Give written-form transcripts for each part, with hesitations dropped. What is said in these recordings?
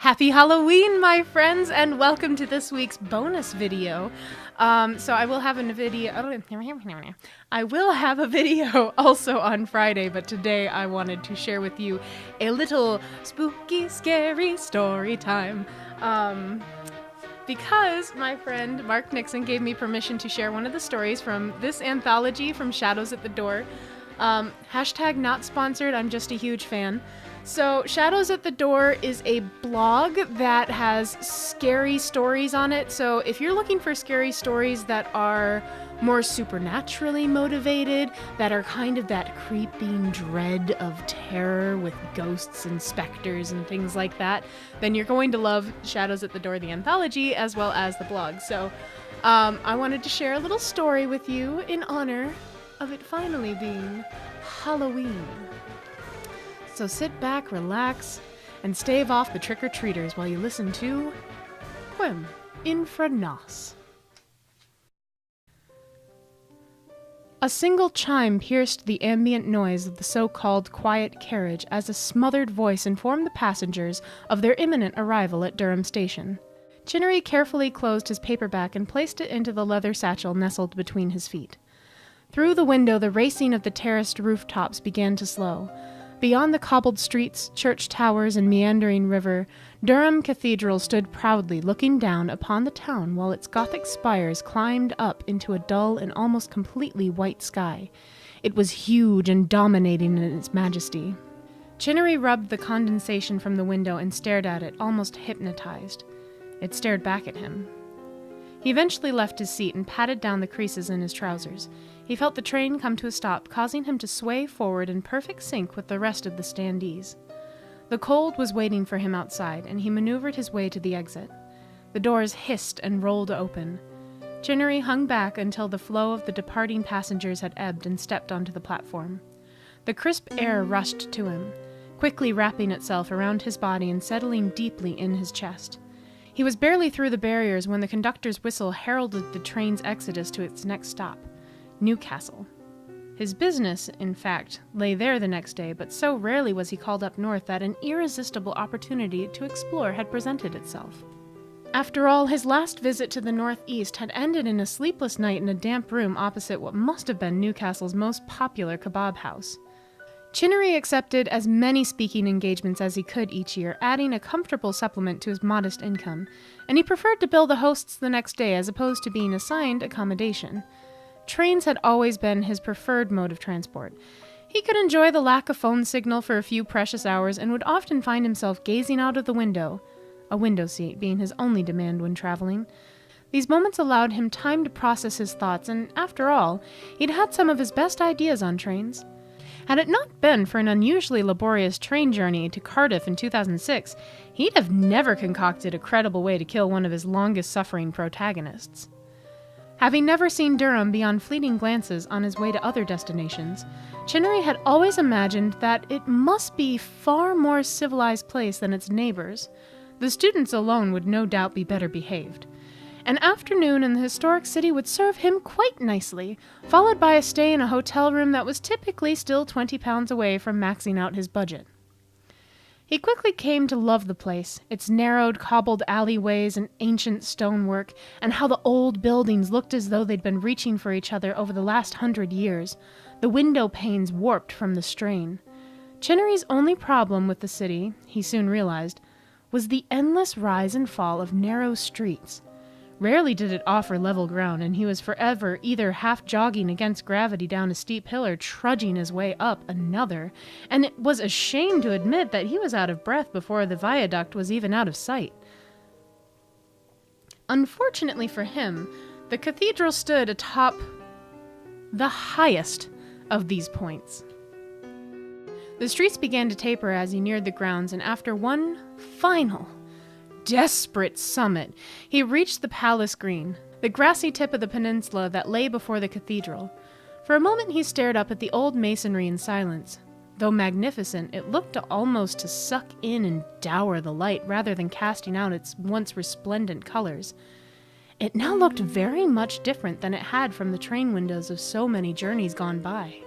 Happy Halloween, my friends, and welcome to this week's bonus video. So I will have a video. I will have a video also on Friday, but today I wanted to share with you a little spooky, scary story time. Because my friend Mark Nixon gave me permission to share one of the stories from this anthology from Shadows at the Door. Hashtag not sponsored, I'm just a huge fan. So Shadows at the Door is a blog that has scary stories on it. So if you're looking for scary stories that are more supernaturally motivated, that are kind of that creeping dread of terror with ghosts and specters and things like that, then you're going to love Shadows at the Door, the anthology, as well as the blog. So I wanted to share a little story with you in honor of it finally being Halloween. So sit back, relax, and stave off the trick-or-treaters while you listen to Quem Infra Nos. A single chime pierced the ambient noise of the so-called quiet carriage as a smothered voice informed the passengers of their imminent arrival at Durham Station. Chinnery carefully closed his paperback and placed it into the leather satchel nestled between his feet. Through the window, the racing of the terraced rooftops began to slow. Beyond the cobbled streets, church towers, and meandering river, Durham Cathedral stood proudly looking down upon the town while its Gothic spires climbed up into a dull and almost completely white sky. It was huge and dominating in its majesty. Chinnery rubbed the condensation from the window and stared at it, almost hypnotized. It stared back at him. He eventually left his seat and patted down the creases in his trousers. He felt the train come to a stop, causing him to sway forward in perfect sync with the rest of the standees. The cold was waiting for him outside, and he maneuvered his way to the exit. The doors hissed and rolled open. Chinnery hung back until the flow of the departing passengers had ebbed and stepped onto the platform. The crisp air rushed to him, quickly wrapping itself around his body and settling deeply in his chest. He was barely through the barriers when the conductor's whistle heralded the train's exodus to its next stop, Newcastle. His business, in fact, lay there the next day, but so rarely was he called up north that an irresistible opportunity to explore had presented itself. After all, his last visit to the northeast had ended in a sleepless night in a damp room opposite what must have been Newcastle's most popular kebab house. Chinnery accepted as many speaking engagements as he could each year, adding a comfortable supplement to his modest income, and he preferred to bill the hosts the next day as opposed to being assigned accommodation. Trains had always been his preferred mode of transport. He could enjoy the lack of phone signal for a few precious hours and would often find himself gazing out of the window, a window seat being his only demand when traveling. These moments allowed him time to process his thoughts, and after all, he'd had some of his best ideas on trains. Had it not been for an unusually laborious train journey to Cardiff in 2006, he'd have never concocted a credible way to kill one of his longest-suffering protagonists. Having never seen Durham beyond fleeting glances on his way to other destinations, Chinnery had always imagined that it must be a far more civilized place than its neighbors. The students alone would no doubt be better behaved. An afternoon in the historic city would serve him quite nicely, followed by a stay in a hotel room that was typically still £20 away from maxing out his budget. He quickly came to love the place, its narrowed, cobbled alleyways and ancient stonework, and how the old buildings looked as though they'd been reaching for each other over the last 100 years, the window panes warped from the strain. Chinnery's only problem with the city, he soon realized, was the endless rise and fall of narrow streets. Rarely did it offer level ground, and he was forever either half jogging against gravity down a steep hill or trudging his way up another, and it was a shame to admit that he was out of breath before the viaduct was even out of sight. Unfortunately for him, the cathedral stood atop the highest of these points. The streets began to taper as he neared the grounds, and after one final desperate summit, he reached the Palace Green, the grassy tip of the peninsula that lay before the cathedral. For a moment he stared up at the old masonry in silence. Though magnificent, it looked almost to suck in and dour the light rather than casting out its once resplendent colors. It now looked very much different than it had from the train windows of so many journeys gone by.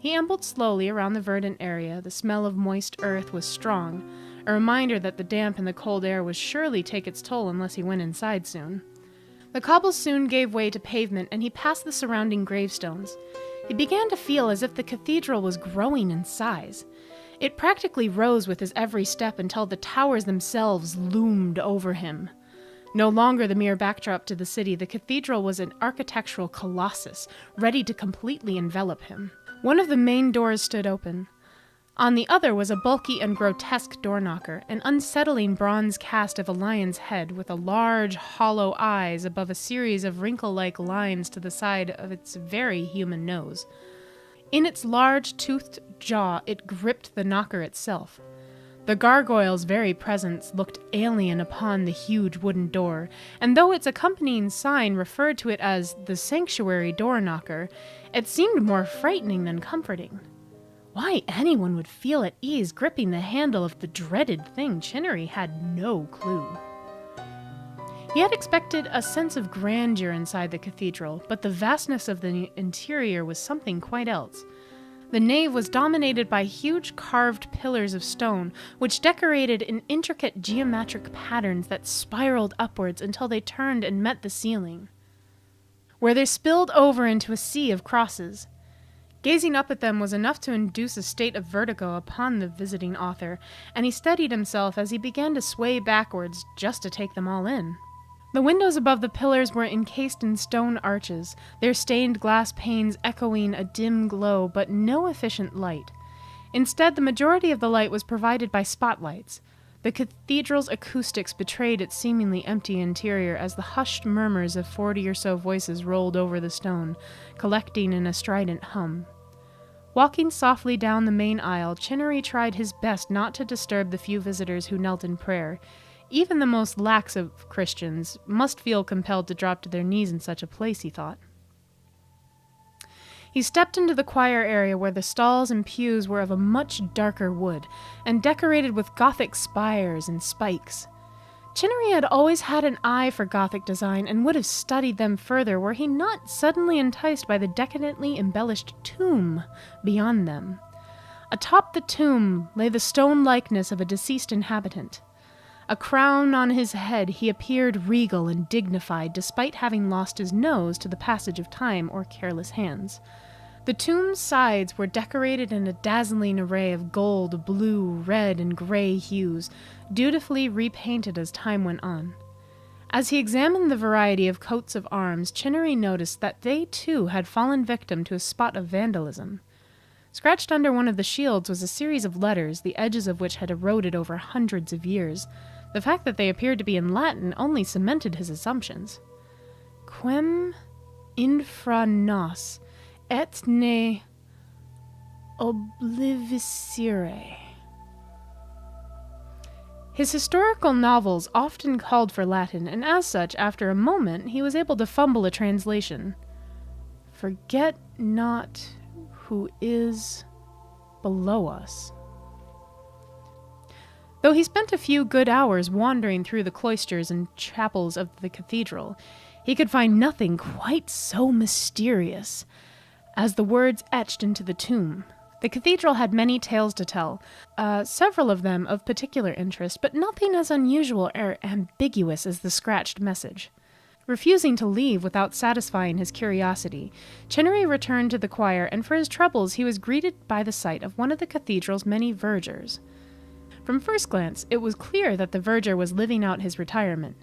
He ambled slowly around the verdant area. The smell of moist earth was strong. a reminder that the damp and the cold air would surely take its toll unless he went inside soon. The cobbles soon gave way to pavement, and he passed the surrounding gravestones. He began to feel as if the cathedral was growing in size. It practically rose with his every step until the towers themselves loomed over him. No longer the mere backdrop to the city, the cathedral was an architectural colossus, ready to completely envelop him. One of the main doors stood open. On the other was a bulky and grotesque door knocker, an unsettling bronze cast of a lion's head with a large, hollow eyes above a series of wrinkle-like lines to the side of its very human nose. In its large, toothed jaw, it gripped the knocker itself. The gargoyle's very presence looked alien upon the huge wooden door, and though its accompanying sign referred to it as the sanctuary door knocker, it seemed more frightening than comforting. Why anyone would feel at ease gripping the handle of the dreaded thing, Chinnery had no clue. He had expected a sense of grandeur inside the cathedral, but the vastness of the interior was something quite else. The nave was dominated by huge carved pillars of stone, which decorated in intricate geometric patterns that spiraled upwards until they turned and met the ceiling, where they spilled over into a sea of crosses. Gazing up at them was enough to induce a state of vertigo upon the visiting author, and he steadied himself as he began to sway backwards just to take them all in. The windows above the pillars were encased in stone arches, their stained glass panes echoing a dim glow but no efficient light. Instead, the majority of the light was provided by spotlights. The cathedral's acoustics betrayed its seemingly empty interior as the hushed murmurs of 40 or so voices rolled over the stone, collecting in a strident hum. Walking softly down the main aisle, Chinnery tried his best not to disturb the few visitors who knelt in prayer. Even the most lax of Christians must feel compelled to drop to their knees in such a place, he thought. He stepped into the choir area where the stalls and pews were of a much darker wood, and decorated with Gothic spires and spikes. Chinnery had always had an eye for Gothic design and would have studied them further were he not suddenly enticed by the decadently embellished tomb beyond them. Atop the tomb lay the stone likeness of a deceased inhabitant. A crown on his head, he appeared regal and dignified despite having lost his nose to the passage of time or careless hands. The tomb's sides were decorated in a dazzling array of gold, blue, red, and gray hues, dutifully repainted as time went on. As he examined the variety of coats of arms, Chinnery noticed that they too had fallen victim to a spot of vandalism. Scratched under one of the shields was a series of letters, the edges of which had eroded over hundreds of years. The fact that they appeared to be in Latin only cemented his assumptions. Quem Infra Nos et ne obliviscere. His historical novels often called for Latin, and as such, after a moment, he was able to fumble a translation. Forget not who is below us. Though he spent a few good hours wandering through the cloisters and chapels of the cathedral, he could find nothing quite so mysterious as the words etched into the tomb. The cathedral had many tales to tell, several of them of particular interest, but nothing as unusual or ambiguous as the scratched message. Refusing to leave without satisfying his curiosity, Chinnery returned to the choir, and for his troubles he was greeted by the sight of one of the cathedral's many vergers. From first glance, it was clear that the verger was living out his retirement.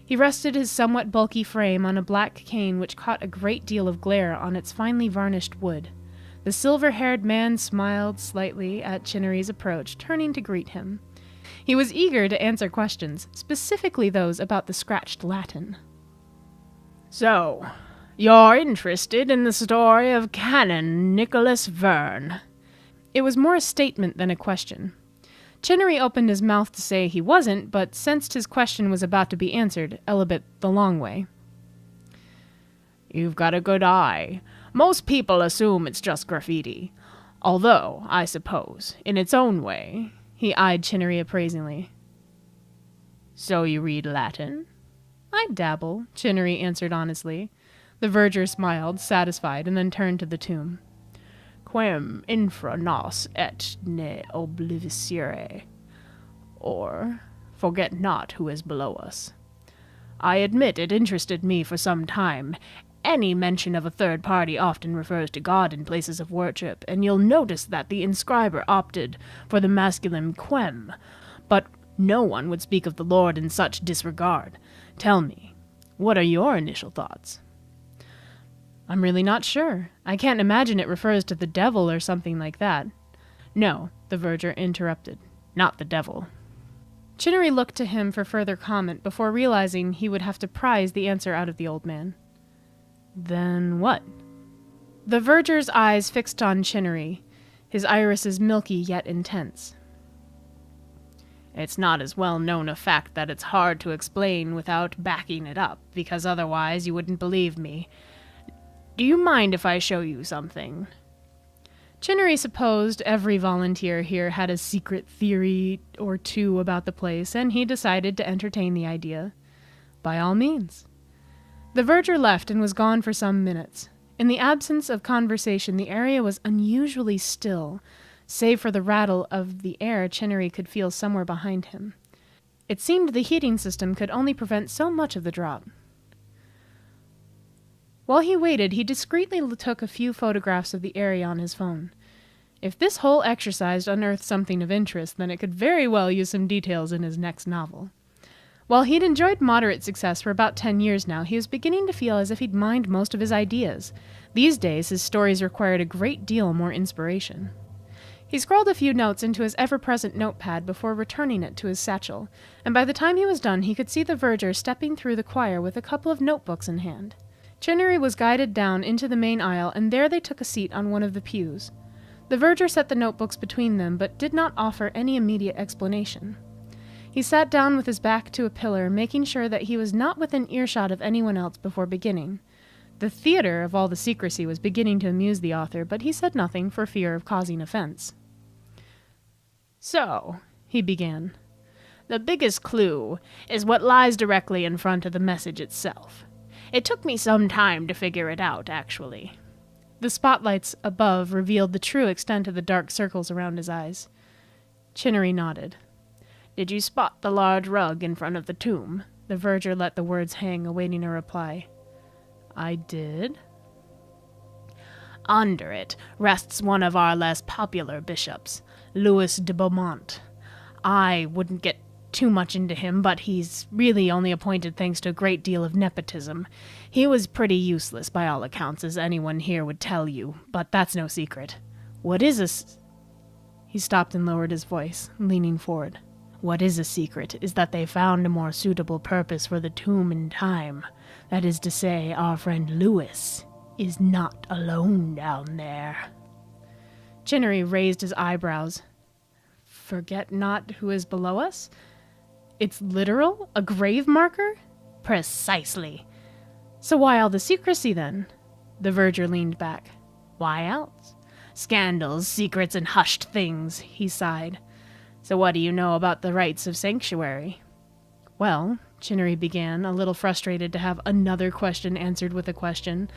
He rested his somewhat bulky frame on a black cane which caught a great deal of glare on its finely varnished wood. The silver-haired man smiled slightly at Chinnery's approach, turning to greet him. He was eager to answer questions, specifically those about the scratched Latin. So, you're interested in the story of Canon Nicholas Verne? It was more a statement than a question. Chinnery opened his mouth to say he wasn't, but sensed his question was about to be answered, albeit the long way. You've got a good eye. Most people assume it's just graffiti. Although, I suppose, in its own way, he eyed Chinnery appraisingly. So you read Latin? I dabble, Chinnery answered honestly. The verger smiled, satisfied, and then turned to the tomb. Quem infra nos et ne obliviscere. or forget not who is below us. I admit it interested me for some time. Any mention of a third party often refers to God in places of worship, and you'll notice that the inscriber opted for the masculine quem, but no one would speak of the Lord in such disregard. Tell me, what are your initial thoughts? I'm really not sure. I can't imagine it refers to the devil or something like that. No, the verger interrupted. Not the devil. Chinnery looked to him for further comment before realizing he would have to prise the answer out of the old man. Then what? The verger's eyes fixed on Chinnery, his irises milky yet intense. It's not as well known a fact that it's hard to explain without backing it up, because otherwise you wouldn't believe me. Do you mind if I show you something? Chinnery supposed every volunteer here had a secret theory or two about the place, and he decided to entertain the idea. By all means. The verger left and was gone for some minutes. In the absence of conversation, the area was unusually still, save for the rattle of the air Chinnery could feel somewhere behind him. It seemed the heating system could only prevent so much of the drop. While he waited, he discreetly took a few photographs of the area on his phone. If this whole exercise unearthed something of interest, then it could very well use some details in his next novel. While he'd enjoyed moderate success for about 10 years now, he was beginning to feel as if he'd mined most of his ideas. These days, his stories required a great deal more inspiration. He scrawled a few notes into his ever-present notepad before returning it to his satchel, and by the time he was done, he could see the verger stepping through the choir with a couple of notebooks in hand. Chinnery was guided down into the main aisle, and there they took a seat on one of the pews. The verger set the notebooks between them, but did not offer any immediate explanation. He sat down with his back to a pillar, making sure that he was not within earshot of anyone else before beginning. The theater of all the secrecy was beginning to amuse the author, but he said nothing for fear of causing offense. So, he began, the biggest clue is what lies directly in front of the message itself. It took me some time to figure it out, actually. The spotlights above revealed the true extent of the dark circles around his eyes. Chinnery nodded. Did you spot the large rug in front of the tomb? The verger let the words hang, awaiting a reply. I did. Under it rests one of our less popular bishops, Louis de Beaumont. I wouldn't get too much into him, but he's really only appointed thanks to a great deal of nepotism. He was pretty useless by all accounts, as anyone here would tell you, but that's no secret. What is a... He stopped and lowered his voice, leaning forward. What is a secret is that they found a more suitable purpose for the tomb in time. That is to say, our friend Louis is not alone down there. Chinnery raised his eyebrows. Forget not who is below us? It's literal? A grave marker? Precisely. So why all the secrecy, then? The verger leaned back. Why else? Scandals, secrets, and hushed things, he sighed. So what do you know about the rites of sanctuary? Well, Chinnery began, a little frustrated to have another question answered with a question.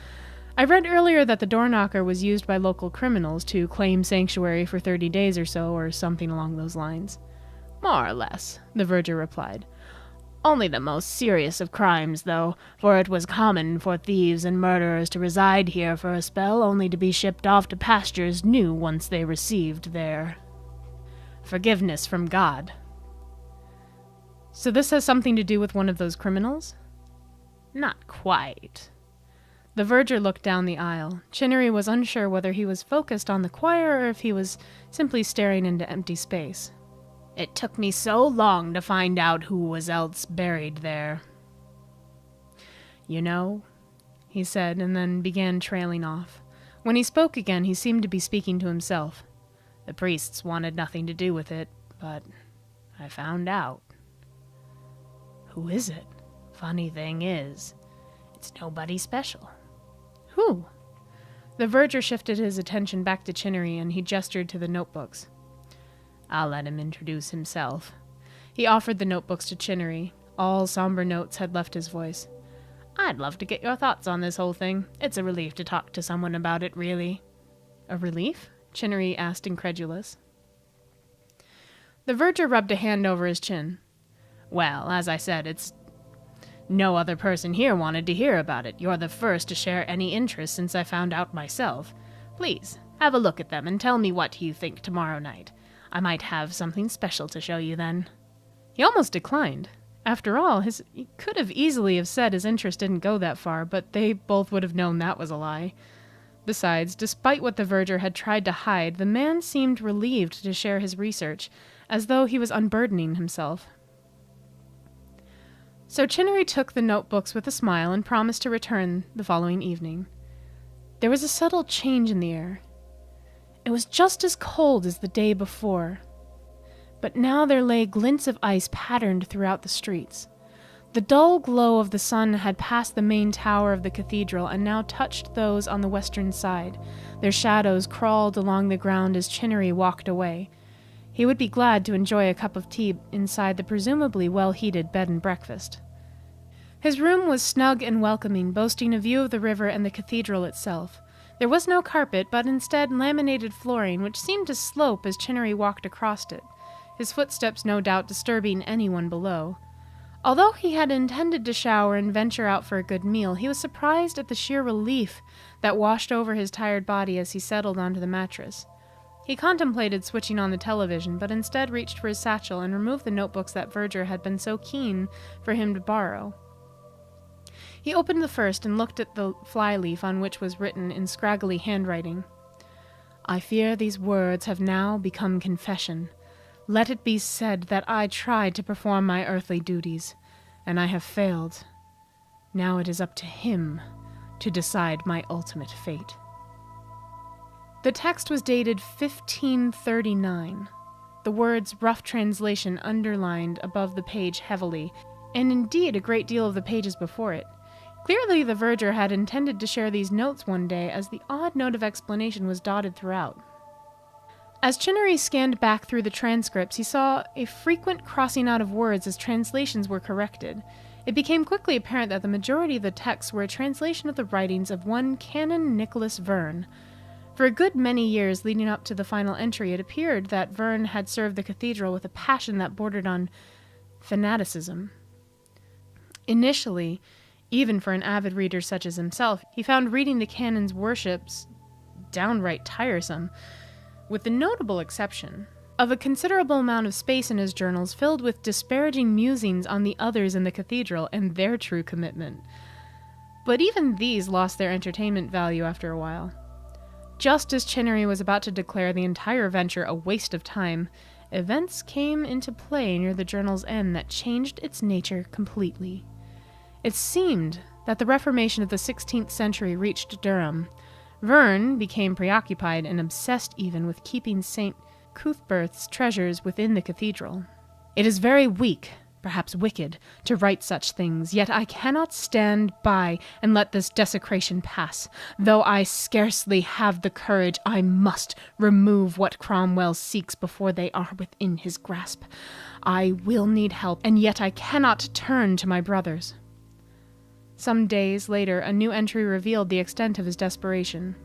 I read earlier that the door knocker was used by local criminals to claim sanctuary for 30 days or so, or something along those lines. More or less, the verger replied. Only the most serious of crimes, though, for it was common for thieves and murderers to reside here for a spell, only to be shipped off to pastures new once they received their forgiveness from God. So this has something to do with one of those criminals? Not quite. The verger looked down the aisle. Chinnery was unsure whether he was focused on the choir or if he was simply staring into empty space. It took me so long to find out who was else buried there. You know, he said, and then began trailing off. When he spoke again, he seemed to be speaking to himself. The priests wanted nothing to do with it, but I found out. Who is it? Funny thing is, it's nobody special. Who? The verger shifted his attention back to Chinnery, and he gestured to the notebooks. I'll let him introduce himself. He offered the notebooks to Chinnery. All somber notes had left his voice. I'd love to get your thoughts on this whole thing. It's a relief to talk to someone about it, really. A relief? Chinnery asked, incredulous. The verger rubbed a hand over his chin. Well, as I said, it's no other person here wanted to hear about it. You're the first to share any interest since I found out myself. Please, have a look at them and tell me what you think tomorrow night. I might have something special to show you then. He almost declined. After all, he could have easily have said his interest didn't go that far, but they both would have known that was a lie. Besides, despite what the verger had tried to hide, the man seemed relieved to share his research, as though he was unburdening himself. So Chinnery took the notebooks with a smile and promised to return the following evening. There was a subtle change in the air. It was just as cold as the day before, but now there lay glints of ice patterned throughout the streets. The dull glow of the sun had passed the main tower of the cathedral and now touched those on the western side. Their shadows crawled along the ground as Chinnery walked away. He would be glad to enjoy a cup of tea inside the presumably well-heated bed and breakfast. His room was snug and welcoming, boasting a view of the river and the cathedral itself. There was no carpet, but instead laminated flooring, which seemed to slope as Chinnery walked across it, his footsteps no doubt disturbing anyone below. Although he had intended to shower and venture out for a good meal, he was surprised at the sheer relief that washed over his tired body as he settled onto the mattress. He contemplated switching on the television, but instead reached for his satchel and removed the notebooks that Verger had been so keen for him to borrow. He opened the first and looked at the flyleaf on which was written in scraggly handwriting. I fear these words have now become confession. Let it be said that I tried to perform my earthly duties, and I have failed. Now it is up to him to decide my ultimate fate. The text was dated 1539, the words rough translation underlined above the page heavily, and indeed a great deal of the pages before it. Clearly the verger had intended to share these notes one day, as the odd note of explanation was dotted throughout. As Chinnery scanned back through the transcripts, he saw a frequent crossing out of words as translations were corrected. It became quickly apparent that the majority of the texts were a translation of the writings of one Canon Nicholas Verne. For a good many years leading up to the final entry, it appeared that Verne had served the cathedral with a passion that bordered on fanaticism. Initially, even for an avid reader such as himself, he found reading the canon's worships downright tiresome, with the notable exception of a considerable amount of space in his journals filled with disparaging musings on the others in the cathedral and their true commitment. But even these lost their entertainment value after a while. Just as Chinnery was about to declare the entire venture a waste of time, events came into play near the journal's end that changed its nature completely. It seemed that the Reformation of the 16th century reached Durham. Verne became preoccupied and obsessed even with keeping St. Cuthbert's treasures within the cathedral. It is very weak, perhaps wicked, to write such things, yet I cannot stand by and let this desecration pass. Though I scarcely have the courage, I must remove what Cromwell seeks before they are within his grasp. I will need help, and yet I cannot turn to my brothers. Some days later, a new entry revealed the extent of his desperation.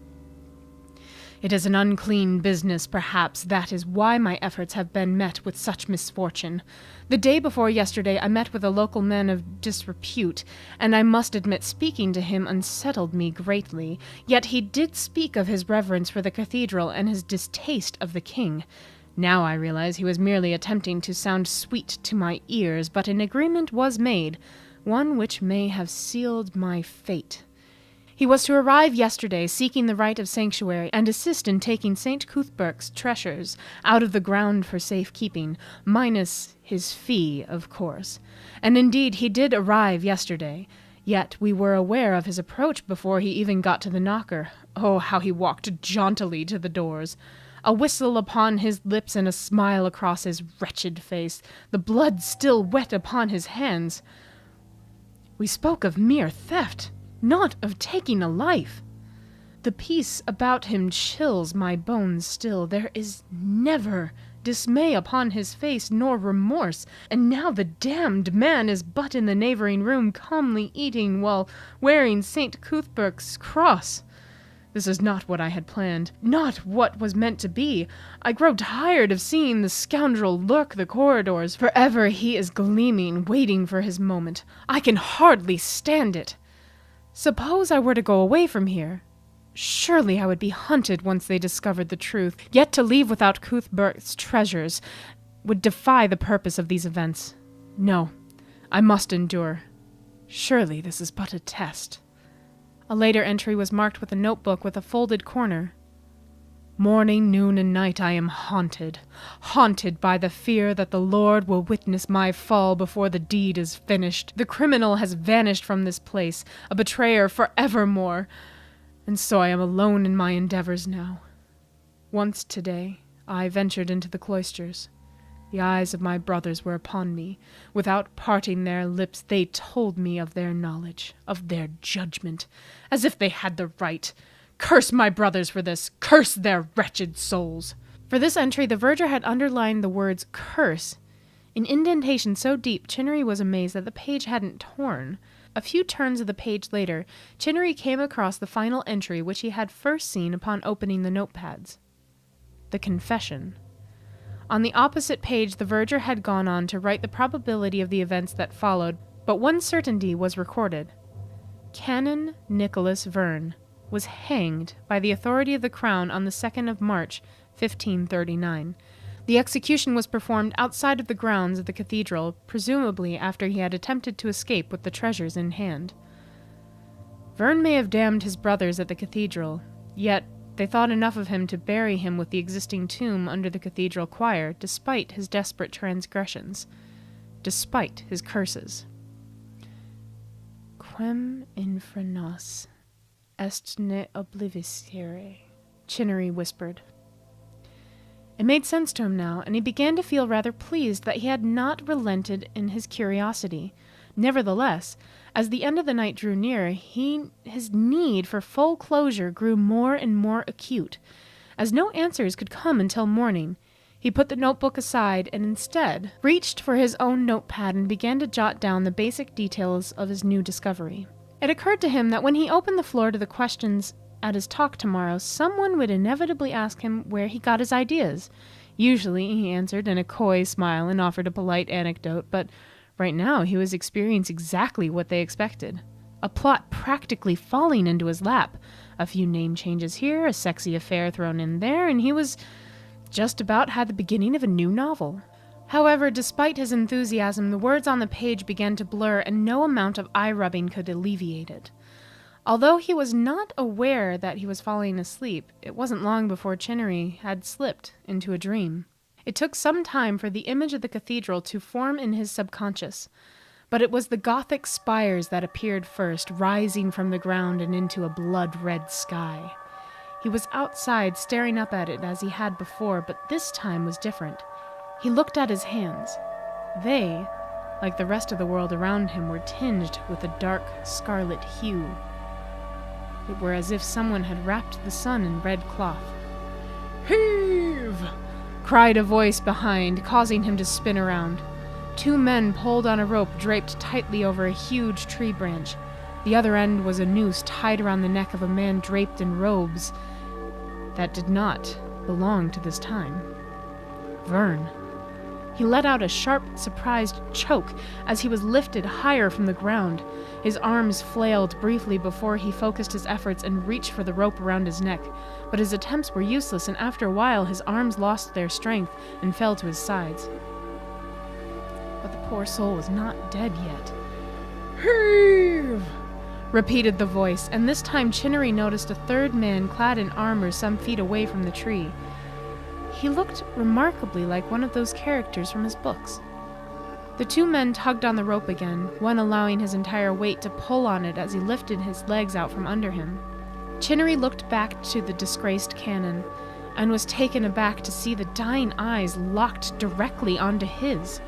It is an unclean business, perhaps. That is why my efforts have been met with such misfortune. The day before yesterday, I met with a local man of disrepute, and I must admit speaking to him unsettled me greatly. Yet he did speak of his reverence for the cathedral and his distaste of the king. Now I realize he was merely attempting to sound sweet to my ears, but an agreement was made, one which may have sealed my fate. He was to arrive yesterday, seeking the right of sanctuary, and assist in taking St. Cuthbert's treasures out of the ground for safekeeping, minus his fee, of course. And indeed he did arrive yesterday, yet we were aware of his approach before he even got to the knocker. Oh, how he walked jauntily to the doors! A whistle upon his lips and a smile across his wretched face, the blood still wet upon his hands. We spoke of mere theft, not of taking a life. The peace about him chills my bones still. There is never dismay upon his face, nor remorse, and now the damned man is but in the neighboring room, calmly eating while wearing St. Cuthbert's cross. This is not what I had planned, not what was meant to be. I grow tired of seeing the scoundrel lurk the corridors. Forever he is gleaming, waiting for his moment. I can hardly stand it. Suppose I were to go away from here. Surely I would be hunted once they discovered the truth. Yet to leave without Cuthbert's treasures would defy the purpose of these events. No, I must endure. Surely this is but a test. A later entry was marked with a notebook with a folded corner. Morning, noon, and night I am haunted by the fear that the Lord will witness my fall before the deed is finished. The criminal has vanished from this place, a betrayer forevermore, and so I am alone in my endeavors now. Once today I ventured into the cloisters. The eyes of my brothers were upon me. Without parting their lips, they told me of their knowledge, of their judgment, as if they had the right. Curse my brothers for this! Curse their wretched souls! For this entry, the verger had underlined the words curse in indentation so deep Chinnery was amazed that the page hadn't torn. A few turns of the page later, Chinnery came across the final entry which he had first seen upon opening the notepads. The confession. On the opposite page, the verger had gone on to write the probability of the events that followed, but one certainty was recorded. Canon Nicholas Verne was hanged by the authority of the Crown on the 2nd of March, 1539. The execution was performed outside of the grounds of the cathedral, presumably after he had attempted to escape with the treasures in hand. Verne may have damned his brothers at the cathedral, yet they thought enough of him to bury him with the existing tomb under the cathedral choir, despite his desperate transgressions, despite his curses. Quem Infra Nos est ne obliviscere, Chinnery whispered. It made sense to him now, and he began to feel rather pleased that he had not relented in his curiosity. Nevertheless, as the end of the night drew near, his need for full closure grew more and more acute. As no answers could come until morning, he put the notebook aside and instead reached for his own notepad and began to jot down the basic details of his new discovery. It occurred to him that when he opened the floor to the questions at his talk tomorrow, someone would inevitably ask him where he got his ideas. Usually he answered in a coy smile and offered a polite anecdote, but right now he was experiencing exactly what they expected. A plot practically falling into his lap. A few name changes here, a sexy affair thrown in there, and he was just about had the beginning of a new novel. However, despite his enthusiasm, the words on the page began to blur, and no amount of eye-rubbing could alleviate it. Although he was not aware that he was falling asleep, it wasn't long before Chinnery had slipped into a dream. It took some time for the image of the cathedral to form in his subconscious, but it was the Gothic spires that appeared first, rising from the ground and into a blood-red sky. He was outside, staring up at it as he had before, but this time was different. He looked at his hands. They, like the rest of the world around him, were tinged with a dark scarlet hue. It were as if someone had wrapped the sun in red cloth. "Heave!" cried a voice behind, causing him to spin around. Two men pulled on a rope draped tightly over a huge tree branch. The other end was a noose tied around the neck of a man draped in robes that did not belong to this time. Verne. He let out a sharp, surprised choke as he was lifted higher from the ground. His arms flailed briefly before he focused his efforts and reached for the rope around his neck, but his attempts were useless, and after a while his arms lost their strength and fell to his sides. But the poor soul was not dead yet. "Heave!" repeated the voice, and this time Chinnery noticed a third man clad in armor some feet away from the tree. He looked remarkably like one of those characters from his books. The two men tugged on the rope again, one allowing his entire weight to pull on it as he lifted his legs out from under him. Chinnery looked back to the disgraced canon, and was taken aback to see the dying eyes locked directly onto his.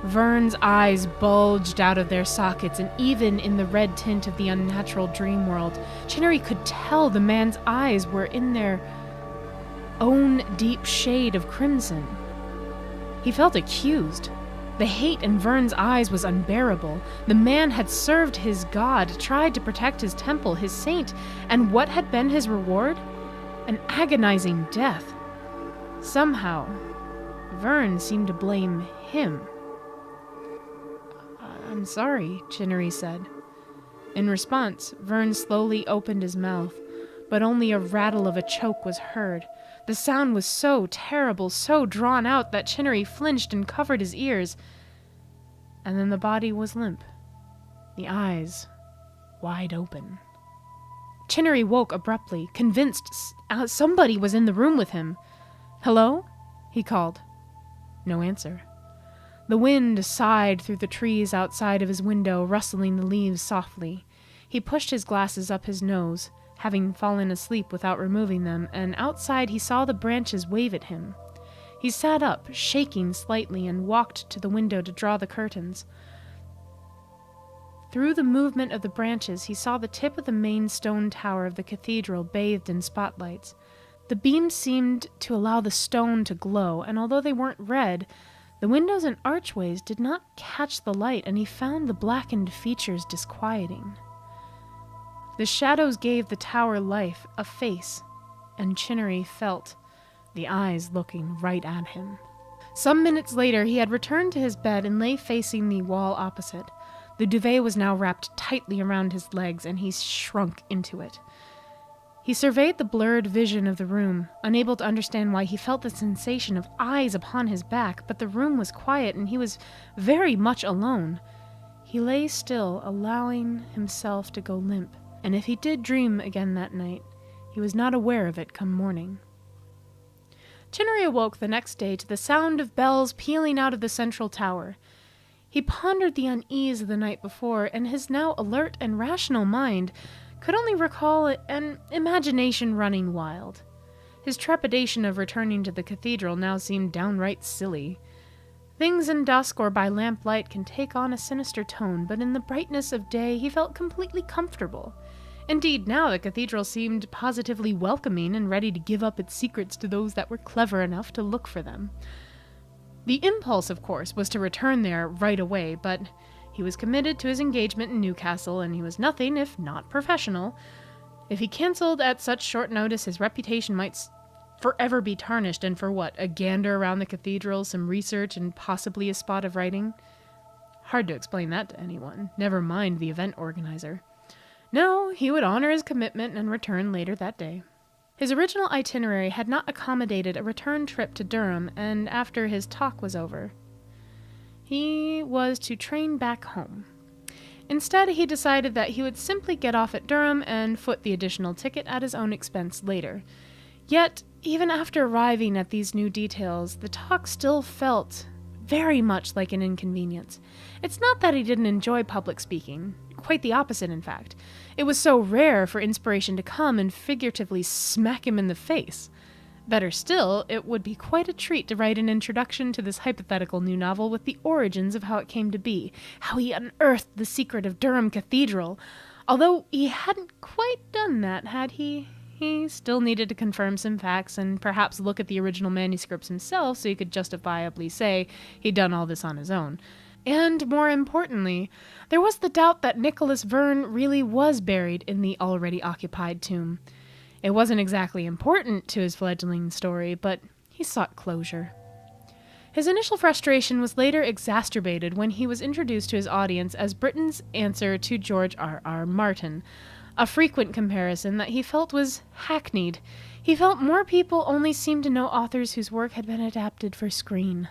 Verne's eyes bulged out of their sockets, and even in the red tint of the unnatural dream world, Chinnery could tell the man's eyes were in their own deep shade of crimson. He felt accused. The hate in Vern's eyes was unbearable. The man had served his god, tried to protect his temple, his saint, and what had been his reward? An agonizing death. Somehow, Vern seemed to blame him. "I'm sorry," Chinnery said. In response, Vern slowly opened his mouth, but only a rattle of a choke was heard. The sound was so terrible, so drawn out, that Chinnery flinched and covered his ears. And then the body was limp, the eyes wide open. Chinnery woke abruptly, convinced somebody was in the room with him. "Hello?" he called. No answer. The wind sighed through the trees outside of his window, rustling the leaves softly. He pushed his glasses up his nose, having fallen asleep without removing them, and outside he saw the branches wave at him. He sat up, shaking slightly, and walked to the window to draw the curtains. Through the movement of the branches, he saw the tip of the main stone tower of the cathedral bathed in spotlights. The beams seemed to allow the stone to glow, and although they weren't red, the windows and archways did not catch the light, and he found the blackened features disquieting. The shadows gave the tower life, a face, and Chinnery felt the eyes looking right at him. Some minutes later, he had returned to his bed and lay facing the wall opposite. The duvet was now wrapped tightly around his legs, and he shrunk into it. He surveyed the blurred vision of the room, unable to understand why he felt the sensation of eyes upon his back, but the room was quiet and he was very much alone. He lay still, allowing himself to go limp, and if he did dream again that night, he was not aware of it come morning. Chinnery awoke the next day to the sound of bells pealing out of the central tower. He pondered the unease of the night before, and his now alert and rational mind could only recall an imagination running wild. His trepidation of returning to the cathedral now seemed downright silly. Things in dusk or by lamplight can take on a sinister tone, but in the brightness of day he felt completely comfortable. Indeed, now the cathedral seemed positively welcoming and ready to give up its secrets to those that were clever enough to look for them. The impulse, of course, was to return there right away, but he was committed to his engagement in Newcastle, and he was nothing if not professional. If he cancelled at such short notice, his reputation might forever be tarnished, and for what? A gander around the cathedral, some research, and possibly a spot of writing? Hard to explain that to anyone, never mind the event organizer. No, he would honor his commitment and return later that day. His original itinerary had not accommodated a return trip to Durham, and after his talk was over, he was to train back home. Instead, he decided that he would simply get off at Durham and foot the additional ticket at his own expense later. Yet, even after arriving at these new details, the talk still felt very much like an inconvenience. It's not that he didn't enjoy public speaking. Quite the opposite, in fact. It was so rare for inspiration to come and figuratively smack him in the face. Better still, it would be quite a treat to write an introduction to this hypothetical new novel with the origins of how it came to be, how he unearthed the secret of Durham Cathedral. Although he hadn't quite done that, had he? He still needed to confirm some facts and perhaps look at the original manuscripts himself so he could justifiably say he'd done all this on his own. And, more importantly, there was the doubt that Nicholas Vern really was buried in the already occupied tomb. It wasn't exactly important to his fledgling story, but he sought closure. His initial frustration was later exacerbated when he was introduced to his audience as Britain's answer to George R.R. Martin, a frequent comparison that he felt was hackneyed. He felt more people only seemed to know authors whose work had been adapted for screen.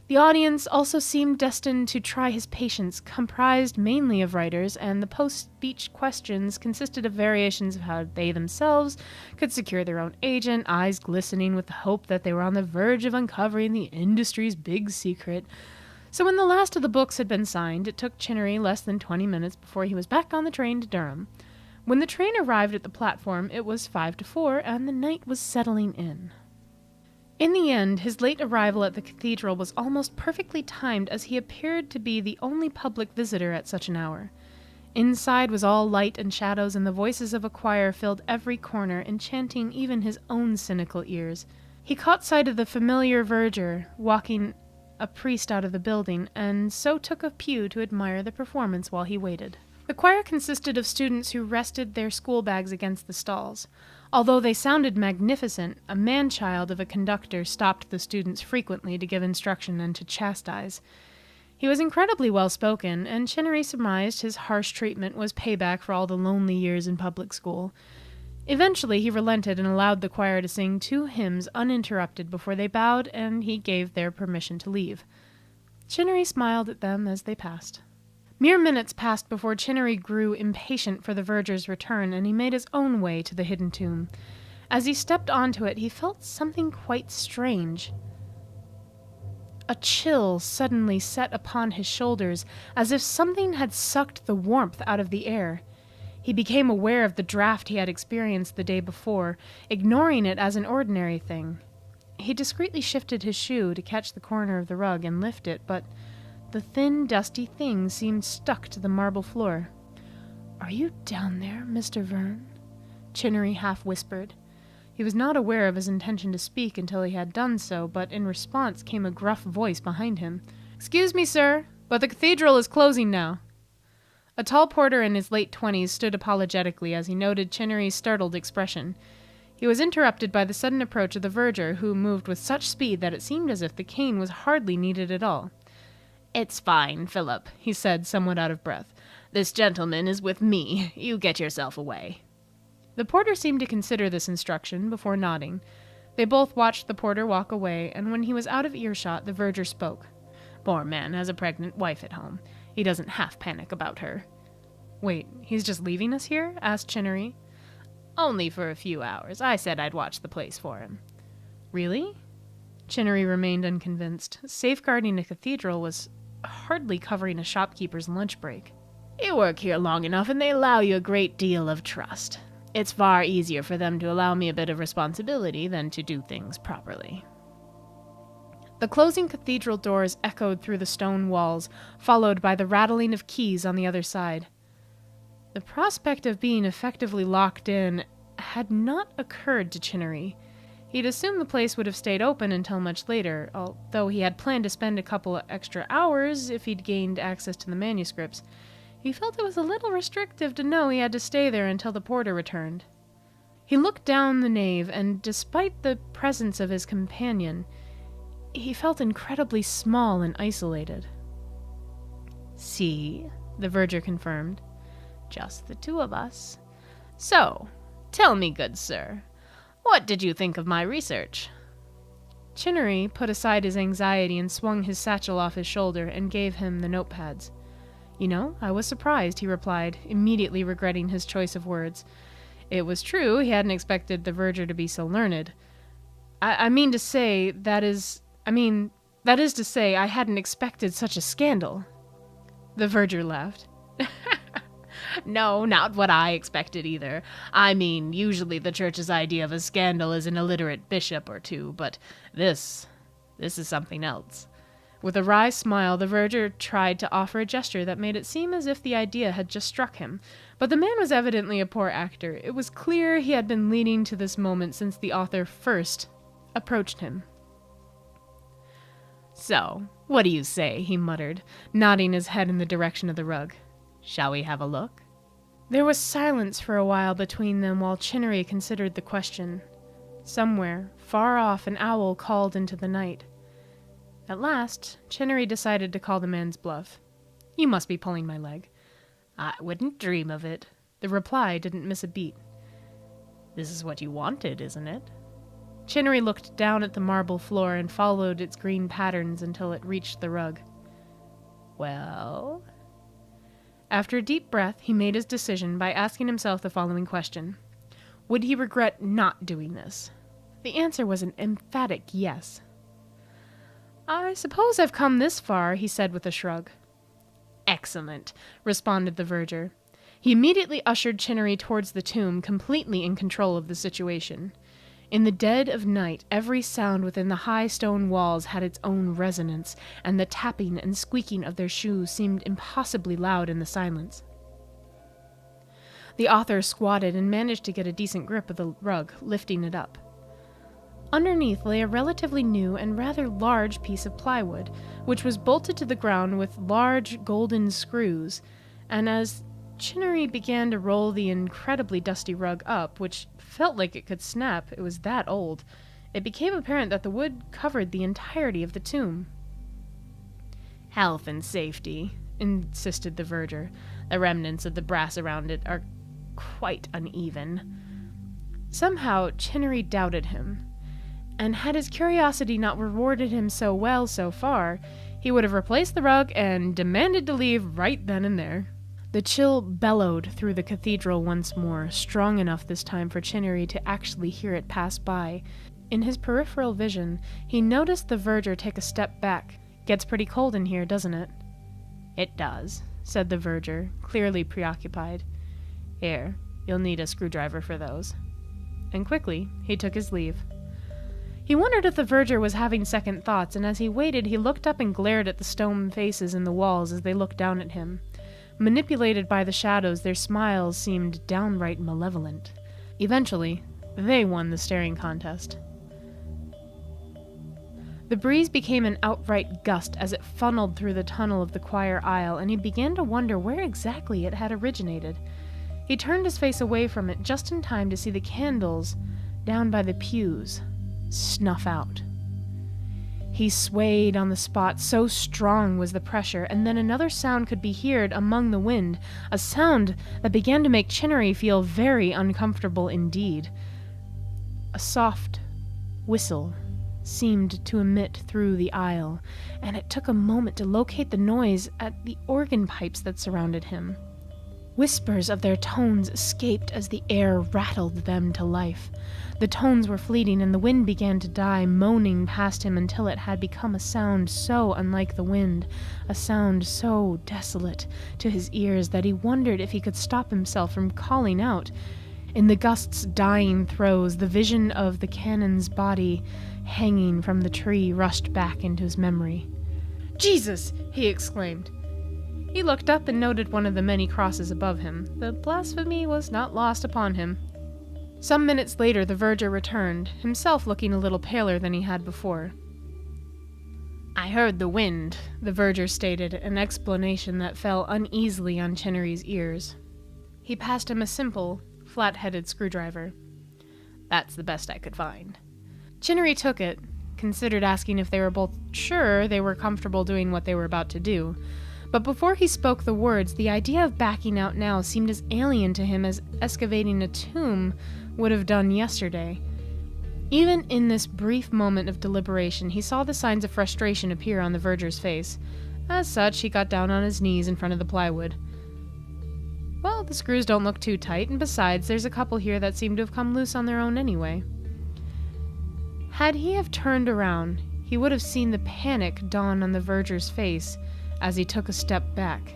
The audience also seemed destined to try his patience, comprised mainly of writers, and the post-speech questions consisted of variations of how they themselves could secure their own agent, eyes glistening with the hope that they were on the verge of uncovering the industry's big secret. So when the last of the books had been signed, it took Chinnery less than 20 minutes before he was back on the train to Durham. When the train arrived at the platform, it was 5 to 4, and the night was settling in. In the end, his late arrival at the cathedral was almost perfectly timed, as he appeared to be the only public visitor at such an hour. Inside was all light and shadows, and the voices of a choir filled every corner, enchanting even his own cynical ears. He caught sight of the familiar verger walking a priest out of the building, and so took a pew to admire the performance while he waited. The choir consisted of students who rested their school bags against the stalls. Although they sounded magnificent, a man-child of a conductor stopped the students frequently to give instruction and to chastise. He was incredibly well-spoken, and Chinnery surmised his harsh treatment was payback for all the lonely years in public school. Eventually he relented and allowed the choir to sing 2 hymns uninterrupted before they bowed, and he gave their permission to leave. Chinnery smiled at them as they passed. Mere minutes passed before Chinnery grew impatient for the verger's return, and he made his own way to the hidden tomb. As he stepped onto it, he felt something quite strange. A chill suddenly set upon his shoulders, as if something had sucked the warmth out of the air. He became aware of the draft he had experienced the day before, ignoring it as an ordinary thing. He discreetly shifted his shoe to catch the corner of the rug and lift it, but the thin, dusty thing seemed stuck to the marble floor. "Are you down there, Mr. Verne?" Chinnery half whispered. He was not aware of his intention to speak until he had done so, but in response came a gruff voice behind him. "Excuse me, sir, but the cathedral is closing now." A tall porter in his late 20s stood apologetically as he noted Chinnery's startled expression. He was interrupted by the sudden approach of the verger, who moved with such speed that it seemed as if the cane was hardly needed at all. "It's fine, Philip," he said, somewhat out of breath. "This gentleman is with me. You get yourself away." The porter seemed to consider this instruction before nodding. They both watched the porter walk away, and when he was out of earshot, the verger spoke. "Poor man has a pregnant wife at home. He doesn't half panic about her." "Wait, he's just leaving us here?" asked Chinnery. "Only for a few hours. I said I'd watch the place for him." "Really?" Chinnery remained unconvinced. Safeguarding a cathedral was hardly covering a shopkeeper's lunch break. "You work here long enough and they allow you a great deal of trust. It's far easier for them to allow me a bit of responsibility than to do things properly." The closing cathedral doors echoed through the stone walls, followed by the rattling of keys on the other side. The prospect of being effectively locked in had not occurred to Chinnery. He'd assumed the place would have stayed open until much later, although he had planned to spend a couple of extra hours if he'd gained access to the manuscripts. He felt it was a little restrictive to know he had to stay there until the porter returned. He looked down the nave, and despite the presence of his companion, he felt incredibly small and isolated. "See," the verger confirmed. "Just the 2 of us. So, tell me, good sir, what did you think of my research?" Chinnery put aside his anxiety and swung his satchel off his shoulder and gave him the notepads. "You know, I was surprised," he replied, immediately regretting his choice of words. It was true, he hadn't expected the verger to be so learned. I mean to say, that is to say, I hadn't expected such a scandal." The verger laughed. "No, not what I expected either. I mean, usually the church's idea of a scandal is an illiterate bishop or 2, but this is something else." With a wry smile, the verger tried to offer a gesture that made it seem as if the idea had just struck him. But the man was evidently a poor actor. It was clear he had been leading to this moment since the author first approached him. "So, what do you say?" he muttered, nodding his head in the direction of the rug. "Shall we have a look?" There was silence for a while between them while Chinnery considered the question. Somewhere, far off, an owl called into the night. At last, Chinnery decided to call the man's bluff. "You must be pulling my leg." "I wouldn't dream of it." The reply didn't miss a beat. "This is what you wanted, isn't it?" Chinnery looked down at the marble floor and followed its green patterns until it reached the rug. "Well?" After a deep breath, he made his decision by asking himself the following question. Would he regret not doing this? The answer was an emphatic yes. "I suppose I've come this far," he said with a shrug. "Excellent," responded the verger. He immediately ushered Chinnery towards the tomb, completely in control of the situation. In the dead of night, every sound within the high stone walls had its own resonance, and the tapping and squeaking of their shoes seemed impossibly loud in the silence. The author squatted and managed to get a decent grip of the rug, lifting it up. Underneath lay a relatively new and rather large piece of plywood, which was bolted to the ground with large golden screws, and as Chinnery began to roll the incredibly dusty rug up, which felt like it could snap, it was that old, it became apparent that the wood covered the entirety of the tomb. "Health and safety," insisted the verger. "The remnants of the brass around it are quite uneven." Somehow, Chinnery doubted him, and had his curiosity not rewarded him so well so far, he would have replaced the rug and demanded to leave right then and there. The chill bellowed through the cathedral once more, strong enough this time for Chinnery to actually hear it pass by. In his peripheral vision, he noticed the verger take a step back. "Gets pretty cold in here, doesn't it?" "It does," said the verger, clearly preoccupied. "Here, you'll need a screwdriver for those." And quickly, he took his leave. He wondered if the verger was having second thoughts, and as he waited, he looked up and glared at the stone faces in the walls as they looked down at him. Manipulated by the shadows, their smiles seemed downright malevolent. Eventually, they won the staring contest. The breeze became an outright gust as it funneled through the tunnel of the choir aisle, and he began to wonder where exactly it had originated. He turned his face away from it just in time to see the candles down by the pews snuff out. He swayed on the spot, so strong was the pressure, and then another sound could be heard among the wind, a sound that began to make Chinnery feel very uncomfortable indeed. A soft whistle seemed to emit through the aisle, and it took a moment to locate the noise at the organ pipes that surrounded him. Whispers of their tones escaped as the air rattled them to life. The tones were fleeting, and the wind began to die, moaning past him until it had become a sound so unlike the wind, a sound so desolate to his ears that he wondered if he could stop himself from calling out. In the gust's dying throes, the vision of the canon's body hanging from the tree rushed back into his memory. "Jesus!" he exclaimed. He looked up and noted one of the many crosses above him. The blasphemy was not lost upon him. Some minutes later the verger returned, himself looking a little paler than he had before. "I heard the wind," the verger stated, an explanation that fell uneasily on Chinnery's ears. He passed him a simple, flat-headed screwdriver. "That's the best I could find." Chinnery took it, considered asking if they were both sure they were comfortable doing what they were about to do. But before he spoke the words, the idea of backing out now seemed as alien to him as excavating a tomb would have done yesterday. Even in this brief moment of deliberation, he saw the signs of frustration appear on the verger's face. As such, he got down on his knees in front of the plywood. "Well, the screws don't look too tight, and besides, there's a couple here that seem to have come loose on their own anyway." Had he have turned around, he would have seen the panic dawn on the verger's face as he took a step back.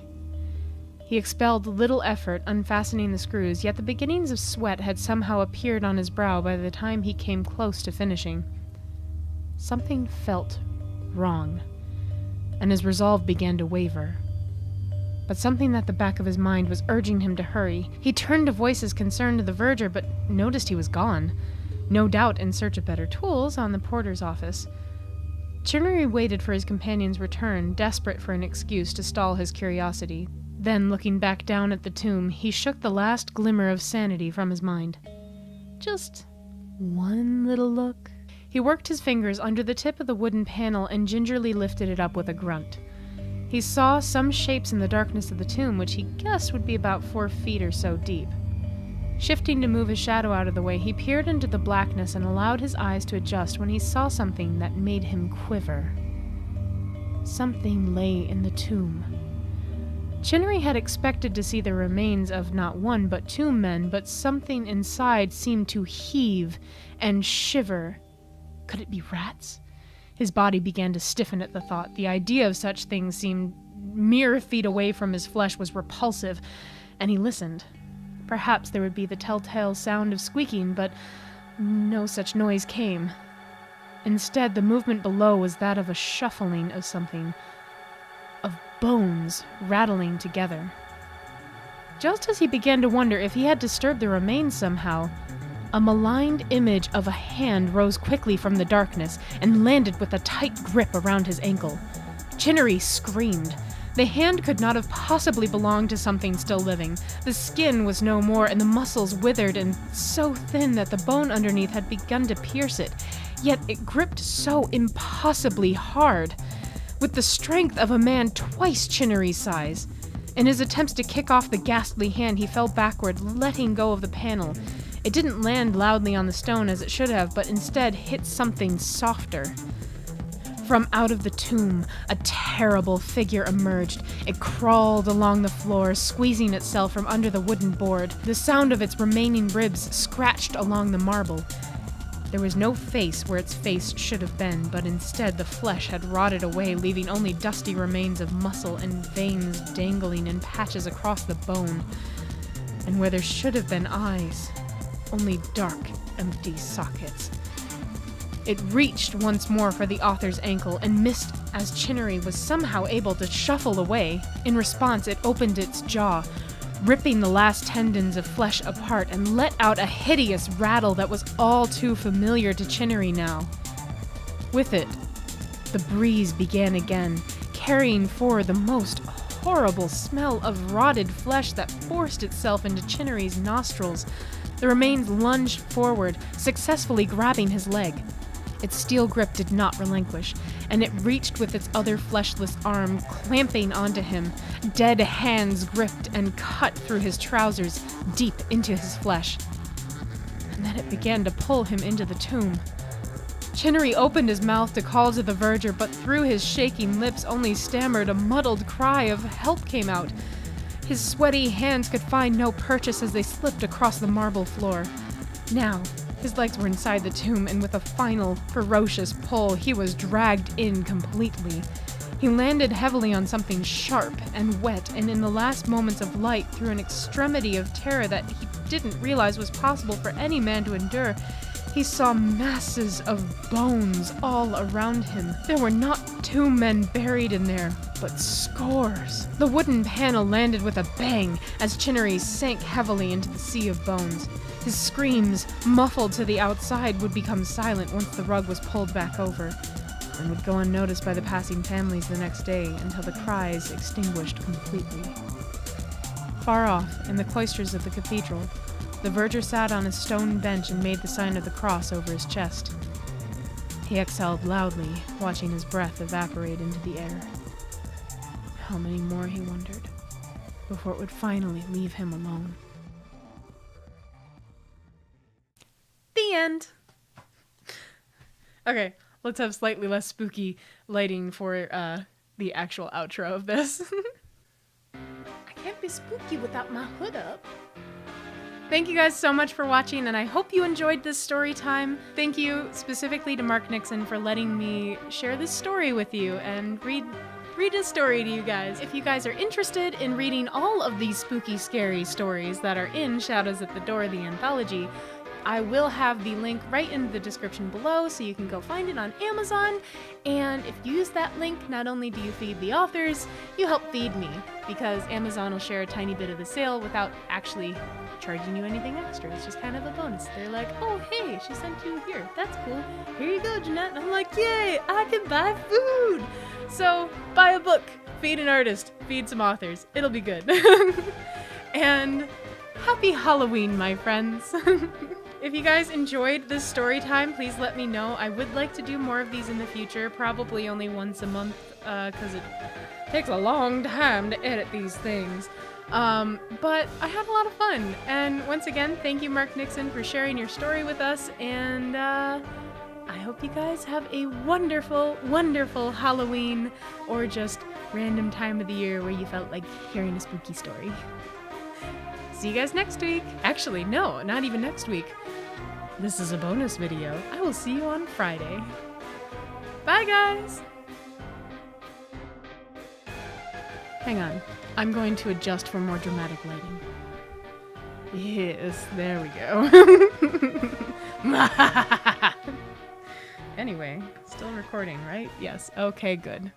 He expelled little effort unfastening the screws, yet the beginnings of sweat had somehow appeared on his brow by the time he came close to finishing. Something felt wrong, and his resolve began to waver. But something at the back of his mind was urging him to hurry. He turned to voice his concern to the verger, but noticed he was gone, no doubt in search of better tools on the porter's office. Chinnery waited for his companion's return, desperate for an excuse to stall his curiosity. Then, looking back down at the tomb, he shook the last glimmer of sanity from his mind. Just one little look. He worked his fingers under the tip of the wooden panel and gingerly lifted it up with a grunt. He saw some shapes in the darkness of the tomb, which he guessed would be about 4 feet or so deep. Shifting to move his shadow out of the way, he peered into the blackness and allowed his eyes to adjust when he saw something that made him quiver. Something lay in the tomb. Chinnery had expected to see the remains of not one but 2 men, but something inside seemed to heave and shiver. Could it be rats? His body began to stiffen at the thought. The idea of such things seemed mere feet away from his flesh was repulsive, and he listened. Perhaps there would be the telltale sound of squeaking, but no such noise came. Instead, the movement below was that of a shuffling of something, of bones rattling together. Just as he began to wonder if he had disturbed the remains somehow, A maligned image of a hand rose quickly from the darkness and landed with a tight grip around his ankle. Chinnery screamed. The hand could not have possibly belonged to something still living. The skin was no more, and the muscles withered and so thin that the bone underneath had begun to pierce it. Yet it gripped so impossibly hard, with the strength of a man twice Chinnery's size. In his attempts to kick off the ghastly hand, he fell backward, letting go of the panel. It didn't land loudly on the stone as it should have, but instead hit something softer. From out of the tomb, a terrible figure emerged. It crawled along the floor, squeezing itself from under the wooden board. The sound of its remaining ribs scratched along the marble. There was no face where its face should have been, but instead the flesh had rotted away, leaving only dusty remains of muscle and veins dangling in patches across the bone. And where there should have been eyes, only dark, empty sockets. It reached once more for the author's ankle and missed as Chinnery was somehow able to shuffle away. In response, it opened its jaw, ripping the last tendons of flesh apart, and let out a hideous rattle that was all too familiar to Chinnery now. With it, the breeze began again, carrying forward the most horrible smell of rotted flesh that forced itself into Chinnery's nostrils. The remains lunged forward, successfully grabbing his leg. Its steel grip did not relinquish, and it reached with its other fleshless arm, clamping onto him. Dead hands gripped and cut through his trousers, deep into his flesh. And then it began to pull him into the tomb. Chinnery opened his mouth to call to the verger, but through his shaking lips only stammered a muddled cry of help came out. His sweaty hands could find no purchase as they slipped across the marble floor. Now, his legs were inside the tomb, and with a final, ferocious pull, he was dragged in completely. He landed heavily on something sharp and wet, and in the last moments of light, through an extremity of terror that he didn't realize was possible for any man to endure, he saw masses of bones all around him. There were not 2 men buried in there, but scores. The wooden panel landed with a bang as Chinnery sank heavily into the sea of bones. His screams, muffled to the outside, would become silent once the rug was pulled back over, and would go unnoticed by the passing families the next day until the cries extinguished completely. Far off, in the cloisters of the cathedral, the verger sat on a stone bench and made the sign of the cross over his chest. He exhaled loudly, watching his breath evaporate into the air. How many more, he wondered, before it would finally leave him alone. The end. Okay, let's have slightly less spooky lighting for the actual outro of this. I can't be spooky without my hood up. Thank you guys so much for watching, and I hope you enjoyed this story time. Thank you specifically to Mark Nixon for letting me share this story with you and read a story to you guys. If you guys are interested in reading all of these spooky, scary stories that are in Shadows at the Door, the anthology, I will have the link right in the description below so you can go find it on Amazon. And if you use that link, not only do you feed the authors, you help feed me, because Amazon will share a tiny bit of the sale without actually charging you anything extra. It's just kind of a bonus. They're like, oh, hey, she sent you here. That's cool. Here you go, Jeanette. And I'm like, yay, I can buy food. So buy a book, feed an artist, feed some authors. It'll be good. And happy Halloween, my friends. If you guys enjoyed this story time, please let me know. I would like to do more of these in the future, probably only once a month, because it takes a long time to edit these things. But I had a lot of fun. And once again, thank you, Mark Nixon, for sharing your story with us. And I hope you guys have a wonderful, wonderful Halloween, or just random time of the year where you felt like hearing a spooky story. See you guys next week. Actually, no, not even next week. This is a bonus video. I will see you on Friday. Bye, guys! Hang on. I'm going to adjust for more dramatic lighting. Yes, there we go. Anyway, still recording, right? Yes. Okay, good.